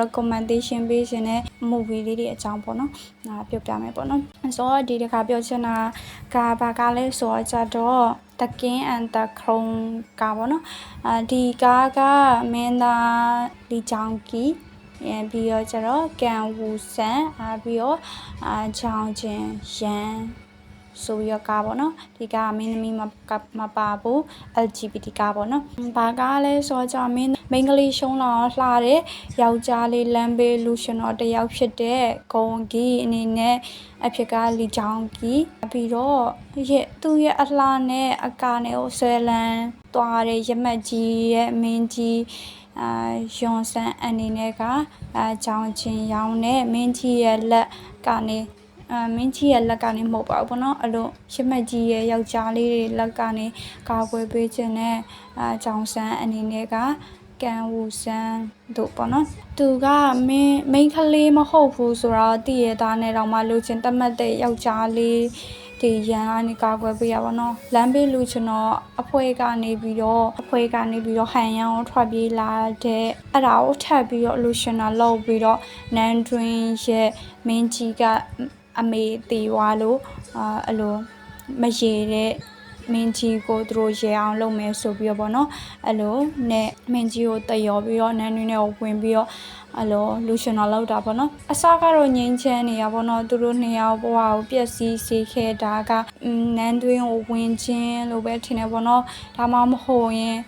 recommendation ပေးခြင်းနဲ့ movie လေးတွေအကြောင်းပေါ့နော်ပြောပြမယ်ပေါ့နော်ဆိုတော့ဒီတစ်ခါပြောချင်တာကဘာကလဲဆိုတော့ကြတော့ The King and the Crown ကပေါ့နော်ဒီကားကမင်းသားလီချောင်ကီပြီးတော့ကျတော့ကန်ဝူဆန်ပြီးတော့ချောင်းချင်းရန်ဆိုပြီးတော့ကားပေါ့နော်ဒီကားမင်းသမီးမပါဘူး LGBT ကားပေါ့နော်ဘာကားလဲဆိုတော့မင်းကလေးရှုံးလောင်လှတဲ့ယောက်ျားလေးလမ်းဘေးလူရှင်တော်တယောက်ဖြစ်တဲ့ဂုံကြီးအနေနဲ့အဖြစ်ကလီချောင်းကြီးပြီးတော့သူ့ရဲ့အလှနဲ့အကာနဲ့ကိုဆွဲလန်းသွားတဲ့ရမက်ကြီးရဲ့မင်းကြီးယွန်ဆန်အနေနဲ့ကချောင်းချင်းရောင်းနဲ့မင်းကြီးရဲ့လက်ကနေမင်းကြီးရဲ့လက်ကနေမဟုတ်ပါဘူးပေါ့နော်အဲ့လိုရမက်ကြီးရဲ့ယောက်ျားလေးတွေလက်ကနေကာကွယ်ပေးခြင်းနဲ့ချောင်းဆန်အနေနဲ့ကကန်ဝူဆန်တို့ပေါ့နော်သူကမိန်းကလေးမဟုတ်ဘူးဆိုတော့တည်ရသားနဲ့တော့မှလူချင်းတတ်မှတ်တဲ့ယောက်ျားလေးဒီရန်ကနေကာကွယ်ပေးရပါတော့လမ်းဘေးလူချင်းတော့အဖွဲ့ကနေပြီးတော့ဟန်ရန်ထွက်ပြေးလာတဲ့အဲ့ဒါကိုထပ်ပြီးတော့လူရှင်တာလောက်ပြီးတော့နန်တွင်ရဲ့မင်းကြီးကအမေတေးွားလို့အဲ့လိုမရေတဲ့မင်းကြီးကိုသူတို့ရေအောင်လုပ်မယ်ဆိုပြီးတော့ဗောနော်အဲ့လိုနဲ့မင်းကြီးကိုတယောပြီးတော့နန်းတွင်းထဲကိုဝင်ပြီးတော့အဲ့လိုလူရှင်တော်လောက်တာဗောနော်အစကတော့ငင်းချမ်းနေရဗောနော်သူတို့နှစ်ယောက်ဘဝကိုပျက်စီးစေခဲ့တာကနန်းတွင်းကိုဝင်ခြင်းလို့ပဲထင်တယ်ဗောနော်ဒါမှမဟုတ်ရင်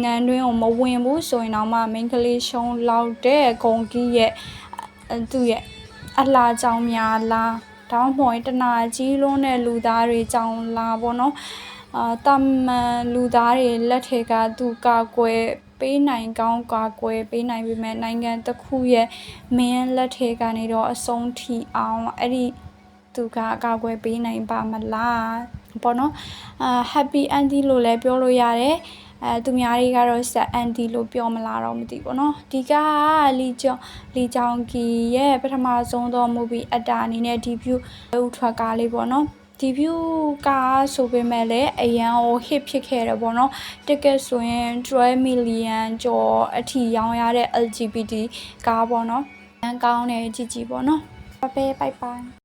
နန်းတွင်းကိုမဝင်ဘူးဆိုရင်တော့မှမိန်းကလေးရှုံးလောက်တဲ့ဂုံကြီးရဲ့သူ့ရဲ့အလားကြောင့်များလားဒါမှမဟုတ်တနာကြီးလုံးတဲ့လူသားတွေကြောင့်လားဗောနော်တာမန်လူသားတွေလက်ထက်ကသူကာကွယ်ပေးနိုင်ကောင်းကာကွယ်ပေးနိုင်ပေမဲ့နိုင်ငံတစ်ခုရဲ့မင်းလက်ထက်ကနေတော့အဆုံးထိအောင်အဲ့ဒီသူကကာကွယ်ပေးနိုင်ပါမလားပေါ့နော်happy ending လို့လည်းပြောလို့ရတယ်သူများတွေကတော့ sad ending လို့ပြောမလားတော့မသိဘူးเนาะဒီကလီချောင်ကီရဲ့ပထမဆုံးသော movie အတာအနေနဲ့ debut ဦးထွက်ကားလေးပေါ့နော်debut ကားဆိုပေမဲ့လည်းအရန်ကို hit ဖြစ်ခဲ့တယ်ပေါ့နော် ticket ဆိုရင်12 million ကျော်အထိရောင်းရတဲ့ LGBT ကားပေါ့နော်အန်ကောင်းတယ်ကြည်ပေါ့နော်bye bye